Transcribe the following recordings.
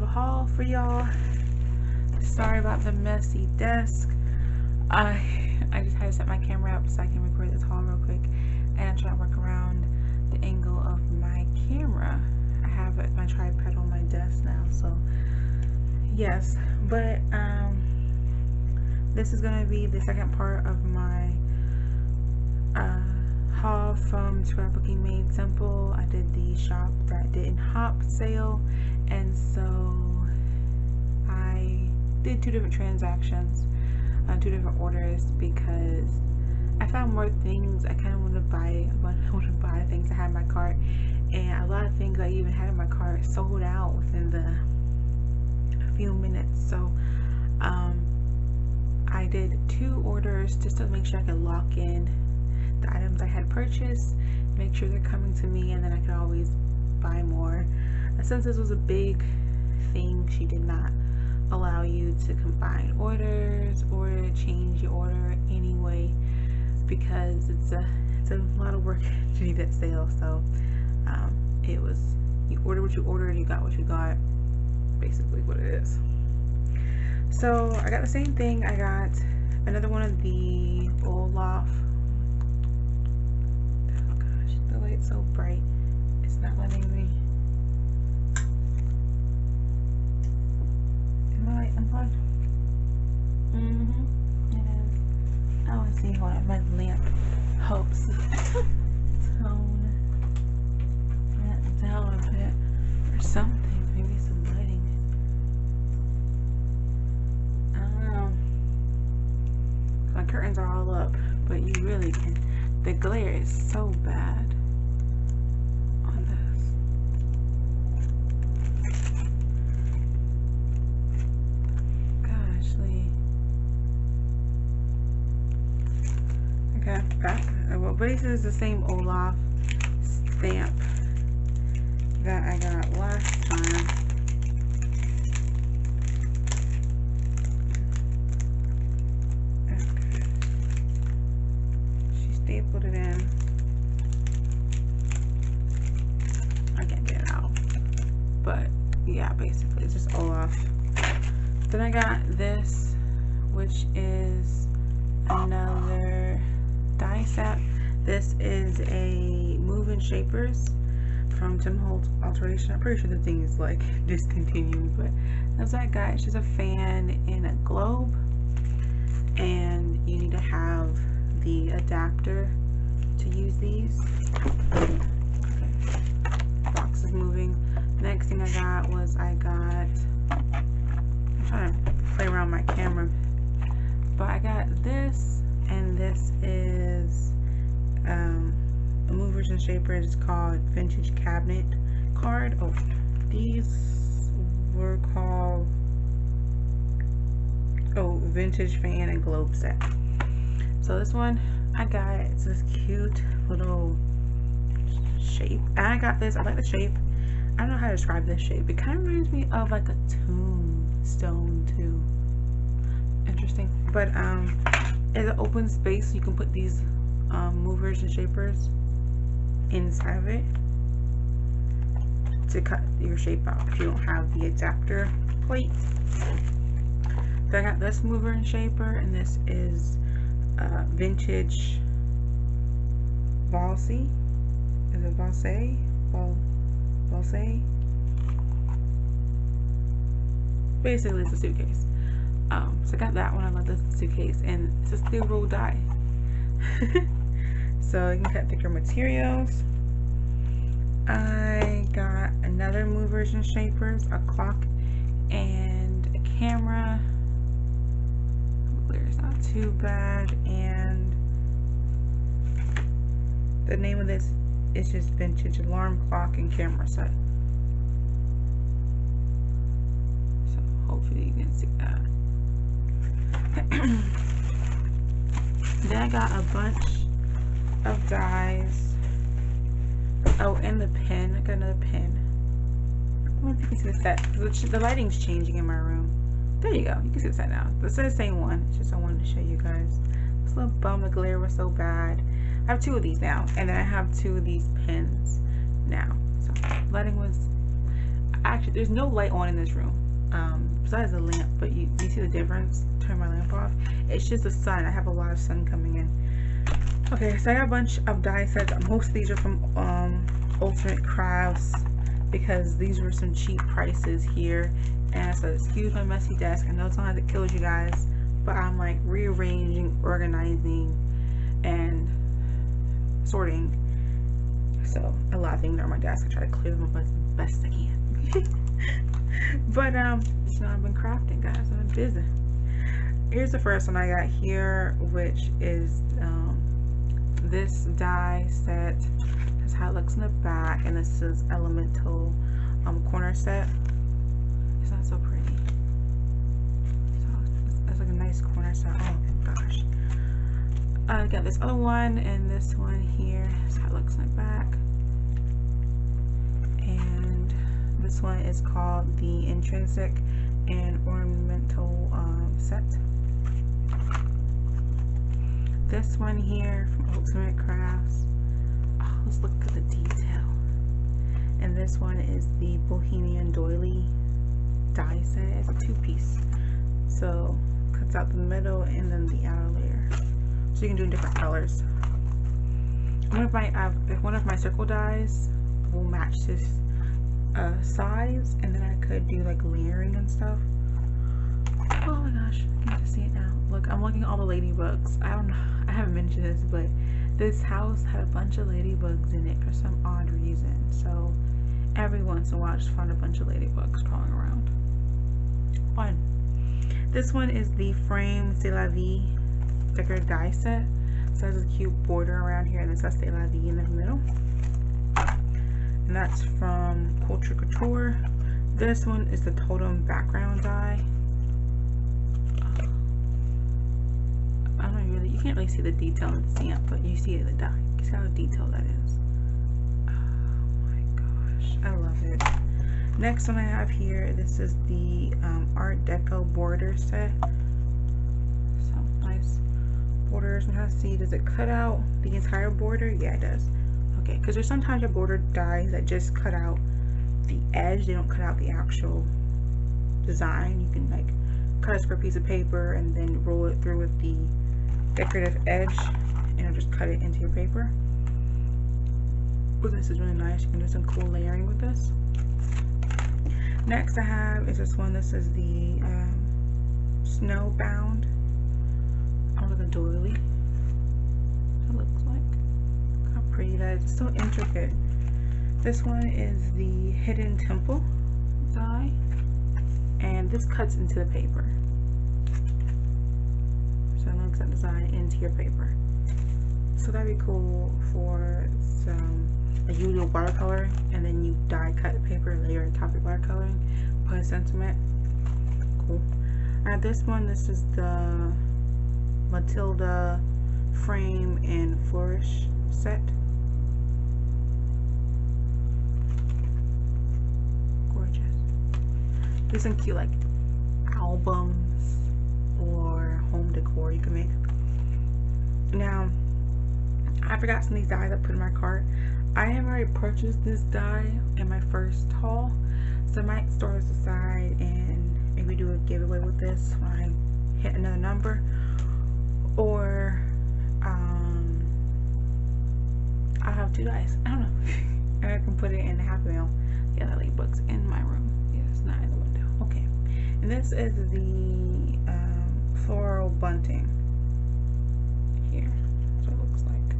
haul for y'all. Sorry about the messy desk. I just had to set my camera up so I can record this haul real quick, and I'm trying to work around the angle of my camera. I have my tripod on my desk now, so yes. But this is gonna be the second part of my haul from Scrapbook Made Simple. I did the shop that didn't hop sale, and so I did 2 different transactions, 2 different orders, because I found more things I kind of want to buy. I want to buy things I had in my cart, and a lot of things I even had in my cart sold out within a few minutes. So I did 2 orders just to make sure I could lock in the items I had purchased, make sure they're coming to me, and then I could always buy more. Since this was a big thing, she did not allow you to combine orders or change your order anyway, because it's a lot of work to do that sale. So it was, you order what you ordered, you got what you got, basically what it is. So I got the same thing. I got another one of the Olaf. Oh gosh, the light's so bright, it's not letting me. Is my light unplugged? It is. I want to see what my lamp helps tone that down a bit or something. Maybe some lighting. I don't know. My curtains are all up, but you really can. The glare is so bad on this. Gosh, Lee. Okay, back. Well, basically it's the same Olaf stamp that I got last time. Okay. She stapled it in. I can't get it out. But yeah, basically it's just Olaf. Then I got this, which is another die set. This is a Moving Shapers from Tim Holtz Alteration. I'm pretty sure the thing is like discontinued, but that's what I got. It's just a fan in a globe, and you need to have the adapter to use these. Okay. Box is moving. Next thing I got was I'm trying to play around my camera, but I got this, and this is a Movers and Shapers called Vintage Cabinet card. Oh, these were called Vintage Fan and Globe Set. So this one I got, it's this cute little shape, and I got this. I like the shape. I don't know how to describe this shape. It kind of reminds me of like a tombstone too. Interesting. But it's an open space, so you can put these movers and shapers inside of it to cut your shape out if you don't have the adapter plate. So I got this mover and shaper, and this is vintage Valse. Is it Valse? Valse? Basically it's a suitcase. So I got that one. I love this suitcase, and it's a steel roll die. So you can cut thicker materials. I got another movers and shapers, a clock, and a camera. Glare is not too bad, and the name of this is just Vintage Alarm Clock and Camera Set. So hopefully you can see that. Then I got a bunch of dies. Oh, and the pen. I got another pen. I wonder if you can see the set. The lighting's changing in my room. There you go. You can see the set now. This is the same one. It's just I wanted to show you guys. This little bum, the glare was so bad. I have 2 of these now, and then I have 2 of these pens now. So lighting was, actually, there's no light on in this room, besides the lamp, but you see the difference? Turn my lamp off. It's just the sun. I have a lot of sun coming in. Okay, so I got a bunch of die sets. Most of these are from Ultimate Crafts because these were some cheap prices here. And so excuse my messy desk. I know sometimes it kills you guys, but I'm like rearranging, organizing, and sorting. So a lot of things are on my desk. I try to clear them up as best I can. But you know, I've been crafting, guys. I've been busy. Here's the first one I got here, which is this die set. That's how it looks in the back, and this is Elemental corner set. It's not so pretty. So it's like a nice corner set. Oh my gosh. I got this other one and this one here. That's how it looks in the back. And this one is called the Intrinsic and Ornamental set. This one here from Ultimate Crafts. Oh, let's look at the detail. And this one is the Bohemian Doily die set. It's a 2-piece. So cuts out the middle and then the outer layer. So you can do in different colors. One of my circle dies will match this size, and then I could do like layering and stuff. Oh my gosh, I can just see it now. Look, I'm looking at all the ladybugs. I don't know, I haven't mentioned this, but this house had a bunch of ladybugs in it for some odd reason. So every once in a while I just find a bunch of ladybugs crawling around. Fun. This one is the Frame C'est La Vie decorative die set. So it has a cute border around here, and it says C'est La Vie in the middle. And that's from Culture Couture. This one is the Totem background die. I don't know, you can't really see the detail in the stamp, but you see the die. You see how detailed that is. Oh my gosh, I love it. Next one I have here, this is the Art Deco border set. So nice borders. I'm trying to see, does it cut out the entire border? Yeah, it does. Okay, because there's sometimes your border dies that just cut out the edge. They don't cut out the actual design. You can like cut a square piece of paper and then roll it through with the decorative edge, and it'll just cut it into your paper. But this is really nice. You can do some cool layering with this. Next I have is this one. This is the Snowbound. Oh, look at the doily. It looks like. How pretty that is. It's so intricate. This one is the Hidden Temple die, and this cuts into the paper. So it looks at design into your paper. So that'd be cool for some, like you do watercolor and then you die cut the paper, layer on top of watercoloring, put a sentiment. Cool. I have this one. This is the Matilda Frame and Flourish set. Gorgeous. There's some cute like albums or home decor you can make. Now, I forgot some of these dies I put in my cart. I have already purchased this die in my first haul, so I might store this aside and maybe do a giveaway with this when I hit another number, or I'll have 2 dies. I don't know. And I can put it in the Happy Mail. Yeah, that like books in my room. Yeah, it's not in the window. Okay. And this is the floral bunting here. That's what it looks like.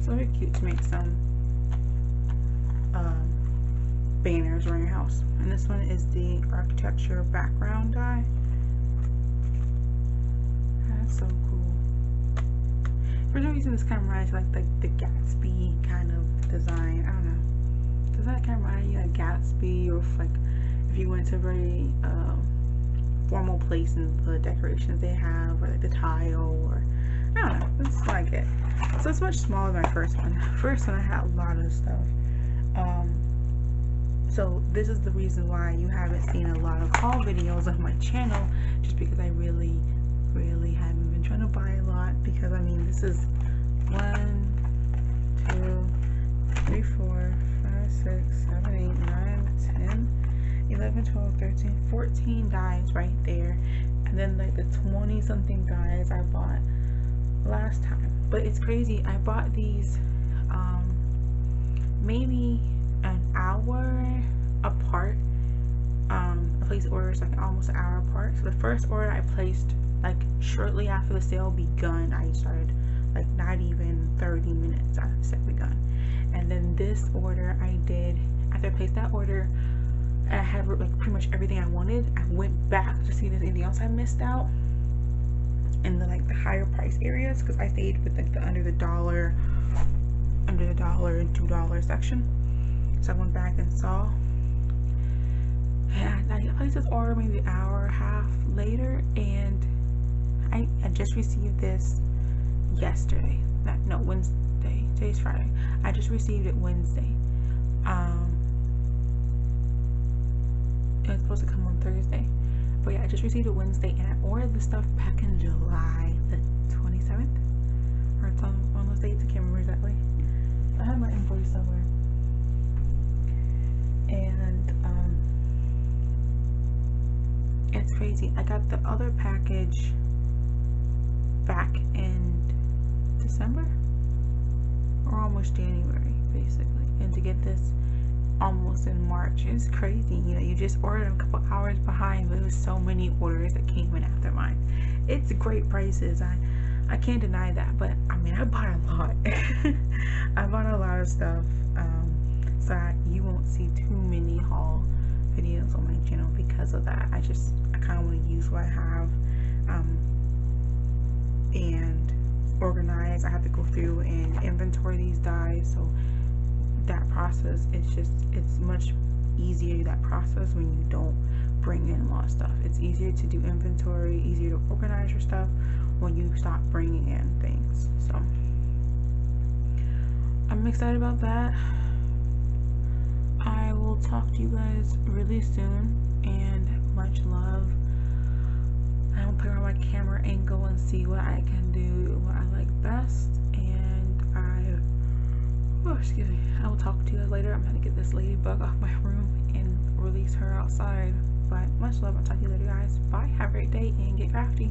So very cute to make some banners around your house. And this one is the architecture background die. That's so cool. For some reason, this kind of reminds me like the Gatsby kind of design. I don't know. Does that kind of remind you of Gatsby, or if you went to a very formal place and the decorations they have, or like the tile, or I don't know. It's like it. So it's much smaller than my first one. First one I had a lot of stuff. So this is the reason why you haven't seen a lot of haul videos on my channel, just because I really haven't been trying to buy a lot, because I mean this is 1, 2, 3, 4, 5, 6, 7, 8, 9, 10, 11, 12, 13, 14 dies right there. And then like the 20 something dies I bought last time. But it's crazy, I bought these maybe an hour apart. I placed orders like almost an hour apart. So the first order I placed like shortly after the sale begun. I started like not even 30 minutes after the sale begun. And then this order I did after I placed that order and I had like pretty much everything I wanted. I went back to see if there's anything else I missed out in the like the higher price areas, because I stayed with like the under the dollar and $2 section. So I went back and saw, and I placed this order maybe an hour and a half later, and I just received this yesterday. No, Wednesday. Today's Friday. I just received it Wednesday. It was supposed to come on Thursday, but yeah, I just received it Wednesday, and I ordered the stuff back in July the 27th, or it's on those dates. I can't remember exactly. I have my invoice somewhere, and it's crazy. I got the other package back in December or almost January, basically, and to get this almost in March is crazy. You know, you just ordered a couple hours behind, but it was so many orders that came in after mine. It's great prices. I can't deny that, but I mean, I bought a lot. I bought a lot of stuff, so that you won't see too many haul videos on my channel because of that. I kind of want to use what I have and organize. I have to go through and inventory these dyes, so that process it's much easier, that process, when you don't bring in a lot of stuff. It's easier to do inventory, easier to organize your stuff when you stop bringing in things. So I'm excited about that. I will talk to you guys really soon, and much love. I will put on my camera angle and see what I can do, what I like best, and excuse me, I will talk to you guys later. I'm going to get this ladybug off my room and release her outside. But much love. I'll talk to you later, guys. Bye. Have a great day and get crafty.